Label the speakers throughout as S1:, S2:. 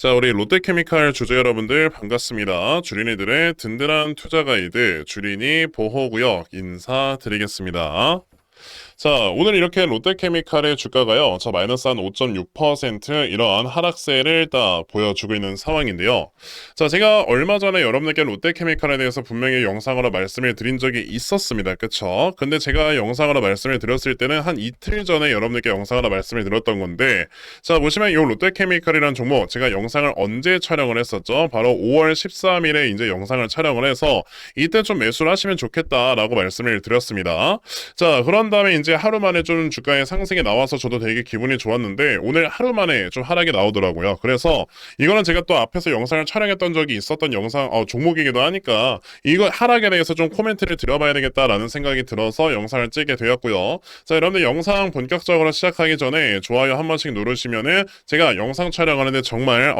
S1: 자, 우리 롯데케미칼 주주 여러분들 반갑습니다. 주린이들의 든든한 투자 가이드 주린이 보호구역 인사드리겠습니다. 자, 오늘 이렇게 롯데케미칼의 주가가요, 마이너스 한 5.6% 이런 하락세를 딱 보여주고 있는 상황인데요. 자, 제가 얼마 전에 여러분에게 롯데케미칼에 대해서 분명히 영상으로 말씀을 드린 적이 있었습니다. 그쵸? 근데 제가 영상으로 말씀을 드렸을 때는 한 이틀 전에 여러분에게 영상으로 말씀을 드렸던 건데, 자, 보시면 이 롯데케미칼이라는 종목, 제가 영상을 언제 촬영을 했었죠? 바로 5월 13일에 이제 영상을 촬영을 해서 이때 좀 매수를 하시면 좋겠다라고 말씀을 드렸습니다. 자, 그런 다음에 이제 하루 만에 좀 주가의 상승이 나와서 저도 되게 기분이 좋았는데 오늘 하루 만에 좀 하락이 나오더라고요. 그래서 이거는 제가 또 앞에서 영상을 촬영했던 적이 있었던 종목이기도 하니까 이거 하락에 대해서 좀 코멘트를 드려봐야 되겠다라는 생각이 들어서 영상을 찍게 되었고요. 자, 여러분들 영상 본격적으로 시작하기 전에 좋아요 한 번씩 누르시면은 제가 영상 촬영하는데 정말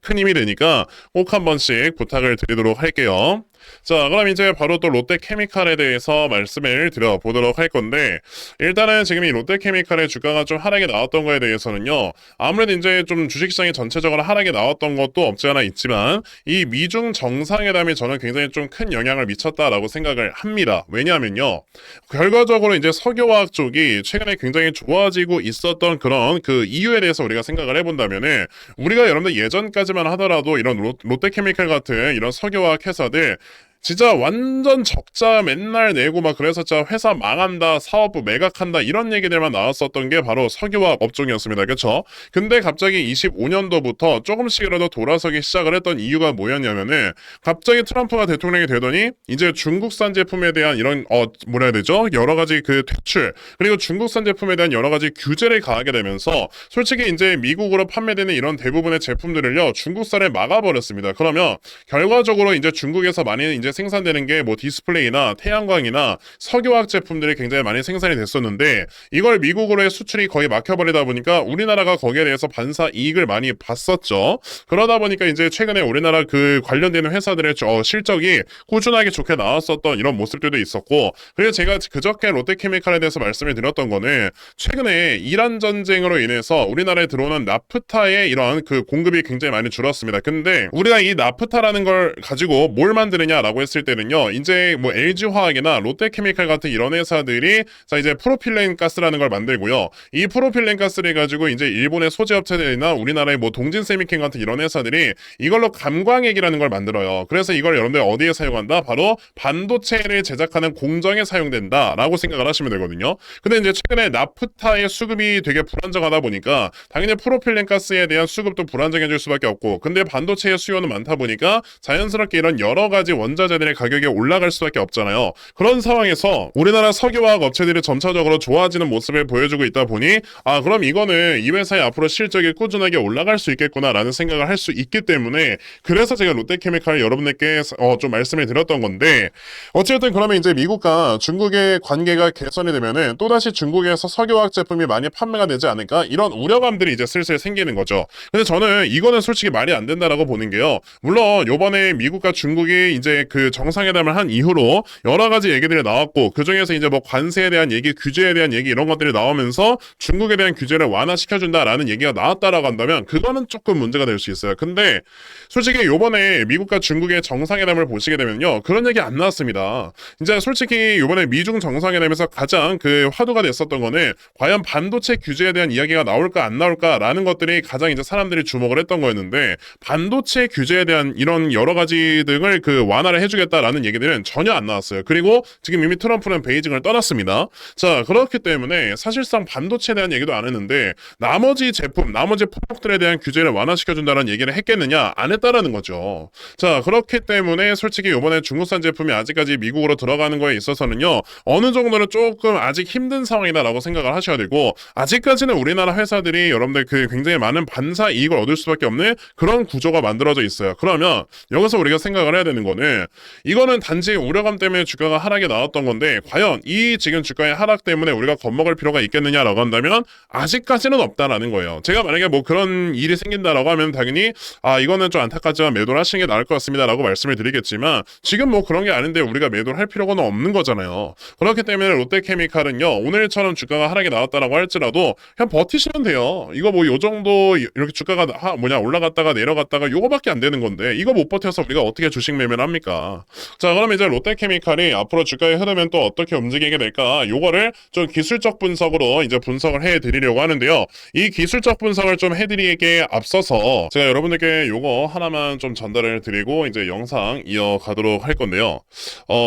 S1: 큰 힘이 되니까 꼭 한 번씩 부탁을 드리도록 할게요. 자, 그럼 이제 바로 또 롯데케미칼에 대해서 말씀을 드려보도록 할 건데, 일단은 지금 이 롯데케미칼의 주가가 좀 하락이 나왔던 거에 대해서는요, 아무래도 이제 좀 주식시장이 전체적으로 하락이 나왔던 것도 없지 않아 있지만 이 미중 정상회담이 저는 굉장히 좀 큰 영향을 미쳤다라고 생각을 합니다. 왜냐하면요, 결과적으로 이제 석유화학 쪽이 최근에 굉장히 좋아지고 있었던 그런 그 이유에 대해서 우리가 생각을 해본다면은, 우리가 여러분들 예전까지만 하더라도 이런 롯데케미칼 같은 이런 석유화학 회사들 진짜 완전 적자 맨날 내고 막 그래서 진짜 회사 망한다, 사업부 매각한다 이런 얘기들만 나왔었던 게 바로 석유화학 업종이었습니다. 그쵸? 근데 갑자기 25년도부터 조금씩이라도 돌아서기 시작을 했던 이유가 뭐였냐면은, 갑자기 트럼프가 대통령이 되더니 이제 중국산 제품에 대한 이런 뭐라 해야 되죠? 여러 가지 그 퇴출, 그리고 중국산 제품에 대한 여러 가지 규제를 가하게 되면서 솔직히 이제 미국으로 판매되는 이런 대부분의 제품들을요, 중국산에 막아버렸습니다. 그러면 결과적으로 이제 중국에서 많이 이제 생산되는 게 뭐 디스플레이나 태양광이나 석유화학 제품들이 굉장히 많이 생산이 됐었는데, 이걸 미국으로의 수출이 거의 막혀버리다 보니까 우리나라가 거기에 대해서 반사 이익을 많이 봤었죠. 그러다 보니까 이제 최근에 우리나라 그 관련되는 회사들의 실적이 꾸준하게 좋게 나왔었던 이런 모습들도 있었고, 그래서 제가 그저께 롯데케미칼에 대해서 말씀을 드렸던 거는, 최근에 이란 전쟁으로 인해서 우리나라에 들어오는 나프타의 이런 그 공급이 굉장히 많이 줄었습니다. 근데 우리가 이 나프타라는 걸 가지고 뭘 만드느냐라고 했을 때는요, 이제 뭐 LG화학이나 롯데케미칼 같은 이런 회사들이 자 이제 프로필렌 가스라는 걸 만들고요. 이 프로필렌 가스를 가지고 이제 일본의 소재 업체들이나 우리나라의 뭐 동진세미캠 같은 이런 회사들이 이걸로 감광액이라는 걸 만들어요. 그래서 이걸 여러분들 어디에 사용한다? 바로 반도체를 제작하는 공정에 사용된다라고 생각을 하시면 되거든요. 근데 이제 최근에 나프타의 수급이 되게 불안정하다 보니까 당연히 프로필렌 가스에 대한 수급도 불안정해질 수밖에 없고, 근데 반도체의 수요는 많다 보니까 자연스럽게 이런 여러 가지 원자재들의 가격이 올라갈 수밖에 없잖아요. 그런 상황에서 우리나라 석유화학 업체들이 점차적으로 좋아지는 모습을 보여주고 있다 보니, 그럼 이거는 이 회사의 앞으로 실적이 꾸준하게 올라갈 수 있겠구나라는 생각을 할 수 있기 때문에, 그래서 제가 롯데케미칼 여러분들께 좀 말씀을 드렸던 건데, 어쨌든 그러면 이제 미국과 중국의 관계가 개선이 되면은 또다시 중국에서 석유화학 제품이 많이 판매가 되지 않을까, 이런 우려감들이 이제 슬슬 생기는 거죠. 근데 저는 이거는 솔직히 말이 안 된다라고 보는 게요, 물론 요번에 미국과 중국이 이제 그 정상회담을 한 이후로 여러 가지 얘기들이 나왔고, 그 중에서 이제 뭐 관세에 대한 얘기, 규제에 대한 얘기 이런 것들이 나오면서 중국에 대한 규제를 완화시켜준다라는 얘기가 나왔다라고 한다면 그거는 조금 문제가 될 수 있어요. 근데 솔직히 요번에 미국과 중국의 정상회담을 보시게 되면요, 그런 얘기 안 나왔습니다. 이제 솔직히 요번에 미중 정상회담에서 가장 그 화두가 됐었던 거는 과연 반도체 규제에 대한 이야기가 나올까 안 나올까라는 것들이 가장 이제 사람들이 주목을 했던 거였는데, 반도체 규제에 대한 이런 여러 가지 등을 그 완화를 해주겠다라는 얘기들은 전혀 안 나왔어요. 그리고 지금 이미 트럼프는 베이징을 떠났습니다. 자, 그렇기 때문에 사실상 반도체에 대한 얘기도 안 했는데 나머지 제품, 나머지 프로덕트에 대한 규제를 완화시켜준다는 얘기를 했겠느냐? 안 했다라는 거죠. 자, 그렇기 때문에 솔직히 이번에 중국산 제품이 아직까지 미국으로 들어가는 거에 있어서는요, 어느 정도는 조금 아직 힘든 상황이다라고 생각을 하셔야 되고, 아직까지는 우리나라 회사들이 여러분들 그 굉장히 많은 반사 이익을 얻을 수밖에 없는 그런 구조가 만들어져 있어요. 그러면 여기서 우리가 생각을 해야 되는 거는, 이거는 단지 우려감 때문에 주가가 하락이 나왔던 건데 과연 이 지금 주가의 하락 때문에 우리가 겁먹을 필요가 있겠느냐라고 한다면 아직까지는 없다라는 거예요. 제가 만약에 뭐 그런 일이 생긴다라고 하면 당연히 이거는 좀 안타깝지만 매도를 하시는 게 나을 것 같습니다라고 말씀을 드리겠지만 지금 뭐 그런 게 아닌데 우리가 매도를 할 필요가 없는 거잖아요. 그렇기 때문에 롯데케미칼은요 오늘처럼 주가가 하락이 나왔다라고 할지라도 그냥 버티시면 돼요. 이거 뭐 요 정도 이렇게 주가가 올라갔다가 내려갔다가 요거밖에 안 되는 건데 이거 못 버텨서 우리가 어떻게 주식 매매를 합니까? 자, 그럼 이제 롯데케미칼이 앞으로 주가의 흐름은 또 어떻게 움직이게 될까? 요거를 좀 기술적 분석으로 이제 분석을 해드리려고 하는데요. 이 기술적 분석을 좀 해드리기에 앞서서 제가 여러분들께 요거 하나만 좀 전달을 드리고 이제 영상 이어가도록 할 건데요.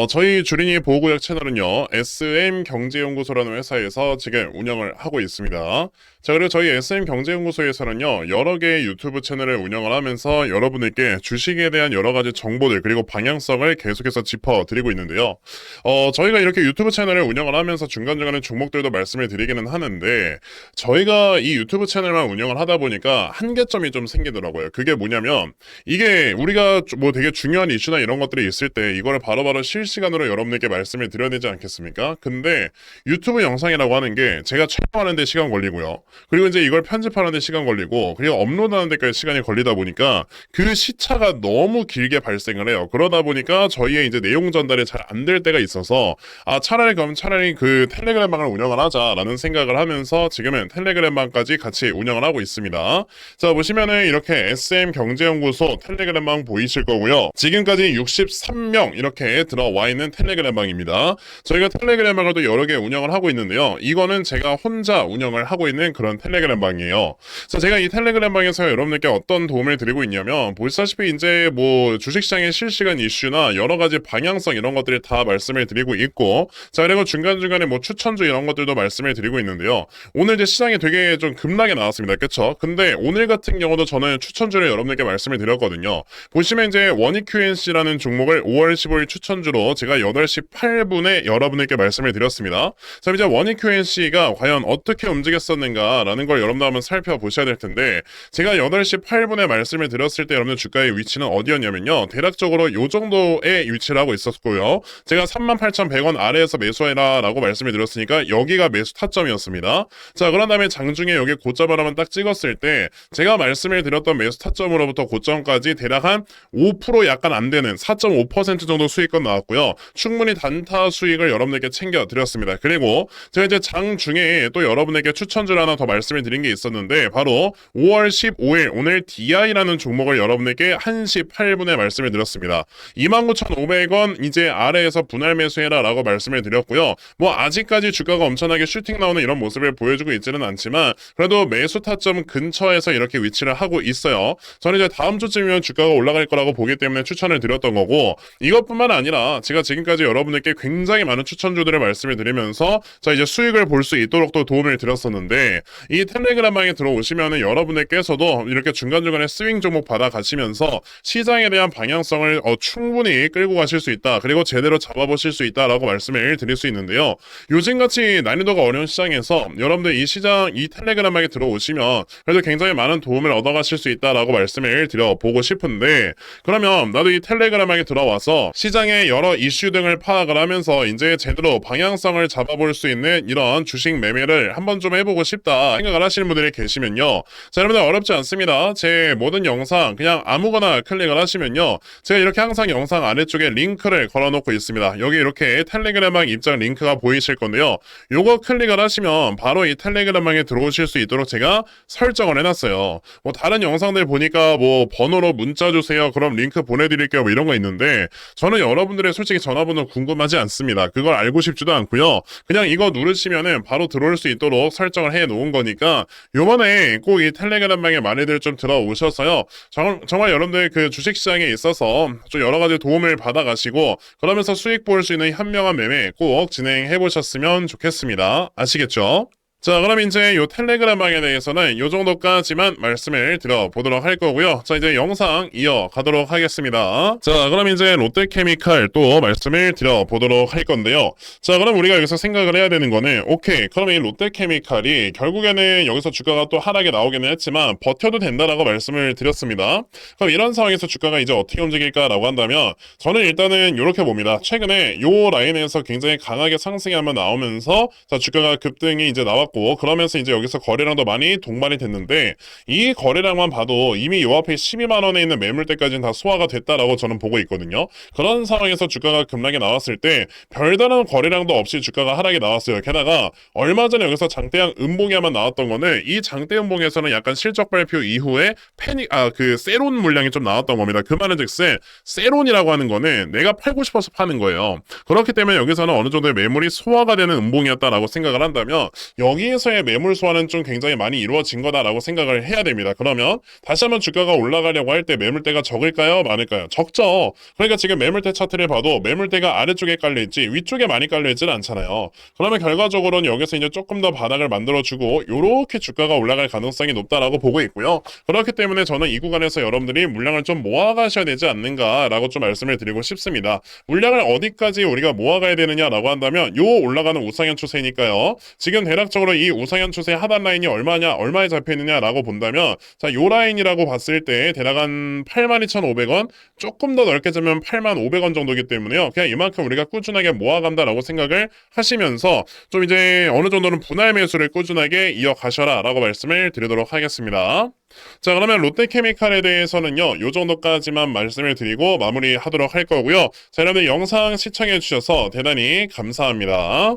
S1: 저희 주린이 보호구역 채널은요 SM경제연구소라는 회사에서 지금 운영을 하고 있습니다. 자, 그리고 저희 SM경제연구소에서는요 여러 개의 유튜브 채널을 운영을 하면서 여러분들께 주식에 대한 여러 가지 정보들 그리고 방향성을 계속해서 짚어드리고 있는데요. 저희가 이렇게 유튜브 채널을 운영을 하면서 중간중간에 종목들도 말씀을 드리기는 하는데 저희가 이 유튜브 채널만 운영을 하다 보니까 한계점이 좀 생기더라고요. 그게 뭐냐면 이게 우리가 뭐 되게 중요한 이슈나 이런 것들이 있을 때 이거를 바로바로 실시간으로 여러분들께 말씀을 드려야 되지 않겠습니까? 근데 유튜브 영상이라고 하는 게 제가 촬영하는 데 시간 걸리고요. 그리고 이제 이걸 편집하는 데 시간 걸리고 그리고 업로드하는 데까지 시간이 걸리다 보니까 그 시차가 너무 길게 발생을 해요. 그러다 보니까 저희의 이제 내용 전달이 잘 안 될 때가 있어서 차라리 그 텔레그램방을 운영을 하자라는 생각을 하면서 지금은 텔레그램방까지 같이 운영을 하고 있습니다. 자, 보시면은 이렇게 SM경제연구소 텔레그램방 보이실 거고요. 지금까지 63명 이렇게 들어와 있는 텔레그램방입니다. 저희가 텔레그램방을 또 여러 개 운영을 하고 있는데요. 이거는 제가 혼자 운영을 하고 있는 그런 텔레그램방이에요. 자, 제가 이 텔레그램방에서 여러분들께 어떤 도움을 드리고 있냐면 보시다시피 이제 뭐 주식시장의 실시간 이슈나 여러 가지 방향성 이런 것들을 다 말씀을 드리고 있고 자, 그리고 중간중간에 뭐 추천주 이런 것들도 말씀을 드리고 있는데요. 오늘 이제 시장이 되게 좀 급락이 나왔습니다. 그쵸? 근데 오늘 같은 경우도 저는 추천주를 여러분들께 말씀을 드렸거든요. 보시면 이제 원익QNC라는 종목을 5월 15일 추천주로 제가 8시 8분에 여러분들께 말씀을 드렸습니다. 자, 이제 원익QNC가 과연 어떻게 움직였었는가라는 걸 여러분들 한번 살펴보셔야 될 텐데 제가 8시 8분에 말씀을 드렸을 때 여러분들 주가의 위치는 어디였냐면요. 대략적으로 요 정도의 위치를 하고 있었고요. 제가 38,100원 아래에서 매수해라 라고 말씀을 드렸으니까 여기가 매수 타점이었습니다. 자, 그런 다음에 장중에 여기 고점을 한번 딱 찍었을 때 제가 말씀을 드렸던 매수 타점으로부터 고점까지 대략 한 5% 약간 안 되는 4.5% 정도 수익권 나왔고요. 충분히 단타 수익을 여러분들께 챙겨 드렸습니다. 그리고 제가 이제 장중에 또 여러분에게 추천주를 하나 더 말씀을 드린 게 있었는데 바로 5월 15일 오늘 DI라는 종목을 여러분에게 1시 8분에 말씀을 드렸습니다. 29,500원 이제 아래에서 분할 매수해라 라고 말씀을 드렸고요. 뭐 아직까지 주가가 엄청나게 슈팅 나오는 이런 모습을 보여주고 있지는 않지만 그래도 매수 타점 근처에서 이렇게 위치를 하고 있어요. 저는 이제 다음 주쯤이면 주가가 올라갈 거라고 보기 때문에 추천을 드렸던 거고 이것뿐만 아니라 제가 지금까지 여러분들께 굉장히 많은 추천주들을 말씀을 드리면서 자 이제 수익을 볼 수 있도록 또 도움을 드렸었는데 이 텔레그램방에 들어오시면은 여러분들께서도 이렇게 중간중간에 스윙 종목 받아가시면서 시장에 대한 방향성을 충분히 끌고 가실 수 있다. 그리고 제대로 잡아보실 수 있다라고 말씀을 드릴 수 있는데요. 요즘같이 난이도가 어려운 시장에서 여러분들 이 텔레그램방에 들어오시면 그래도 굉장히 많은 도움을 얻어가실 수 있다라고 말씀을 드려보고 싶은데 그러면 나도 이 텔레그램방에 들어와서 시장의 여러 이슈 등을 파악을 하면서 이제 제대로 방향성을 잡아볼 수 있는 이런 주식 매매를 한번 좀 해보고 싶다 생각을 하시는 분들이 계시면요. 자, 여러분들 어렵지 않습니다. 제 모든 영상 그냥 아무거나 클릭을 하시면요. 제가 이렇게 항상 영상 아래쪽에 링크를 걸어놓고 있습니다. 여기 이렇게 텔레그램방 입장 링크가 보이실 건데요. 요거 클릭을 하시면 바로 이 텔레그램방에 들어오실 수 있도록 제가 설정을 해놨어요. 뭐 다른 영상들 보니까 뭐 번호로 문자 주세요. 그럼 링크 보내드릴게요. 뭐 이런 거 있는데 저는 여러분들의 솔직히 전화번호 궁금하지 않습니다. 그걸 알고 싶지도 않고요. 그냥 이거 누르시면은 바로 들어올 수 있도록 설정을 해 놓은 거니까 요번에 꼭 이 텔레그램방에 많이들 좀 들어오셔서요. 정말 여러분들 그 주식시장에 있어서 좀 여러 가지 도움을 받아가시고 그러면서 수익 볼 수 있는 현명한 매매 꼭 진행해 보셨으면 좋겠습니다. 아시겠죠? 자, 그럼 이제 요 텔레그램 방에 대해서는 요 정도까지만 말씀을 드려보도록 할 거고요. 자, 이제 영상 이어가도록 하겠습니다. 자, 그럼 이제 롯데케미칼 또 말씀을 드려보도록 할 건데요. 자, 그럼 우리가 여기서 생각을 해야 되는 거는, 오케이, 그럼 이 롯데케미칼이 결국에는 여기서 주가가 또 하락에 나오기는 했지만 버텨도 된다라고 말씀을 드렸습니다. 그럼 이런 상황에서 주가가 이제 어떻게 움직일까라고 한다면, 저는 일단은 이렇게 봅니다. 최근에 요 라인에서 굉장히 강하게 상승이 한번 나오면서, 자, 주가가 급등이 이제 나왔고, 그러면서 이제 여기서 거래량도 많이 동반이 됐는데, 이 거래량만 봐도 이미 요 앞에 12만 원에 있는 매물대까지는 다 소화가 됐다라고 저는 보고 있거든요. 그런 상황에서 주가가 급락이 나왔을 때 별다른 거래량도 없이 주가가 하락이 나왔어요. 게다가 얼마 전에 여기서 장대양 음봉이 한번 나왔던 거는, 이 장대 음봉에서는 약간 실적 발표 이후에 그 세론 물량이 좀 나왔던 겁니다. 그 말은 즉슨 세론이라고 하는 거는 내가 팔고 싶어서 파는 거예요. 그렇기 때문에 여기서는 어느 정도의 매물이 소화가 되는 음봉이었다라고 생각을 한다면, 여기에서의 매물 소화는 좀 굉장히 많이 이루어진 거다라고 생각을 해야 됩니다. 그러면 다시 한번 주가가 올라가려고 할 때 매물대가 적을까요? 많을까요? 적죠. 그러니까 지금 매물대 차트를 봐도 매물대가 아래쪽에 깔려있지 위쪽에 많이 깔려있지는 않잖아요. 그러면 결과적으로는 여기서 이제 조금 더 바닥을 만들어주고 요렇게 주가가 올라갈 가능성이 높다라고 보고 있고요. 그렇기 때문에 저는 이 구간에서 여러분들이 물량을 좀 모아가셔야 되지 않는가라고 좀 말씀을 드리고 싶습니다. 물량을 어디까지 우리가 모아가야 되느냐라고 한다면 요 올라가는 우상향 추세니까요. 지금 대략적으로 이 우상향 추세 하단 라인이 얼마냐, 얼마에 잡혀있느냐라고 본다면, 자, 요 라인이라고 봤을 때 대략 한 82,500원, 조금 더 넓게 잡으면 8,500원 정도이기 때문에요. 그냥 이만큼 우리가 꾸준하게 모아간다라고 생각을 하시면서 좀 이제 어느 정도는 분할 매수를 꾸준하게 이어가셔라 라고 말씀을 드리도록 하겠습니다. 자, 그러면 롯데케미칼에 대해서는요, 요 정도까지만 말씀을 드리고 마무리하도록 할 거고요. 자, 여러분들 영상 시청해 주셔서 대단히 감사합니다.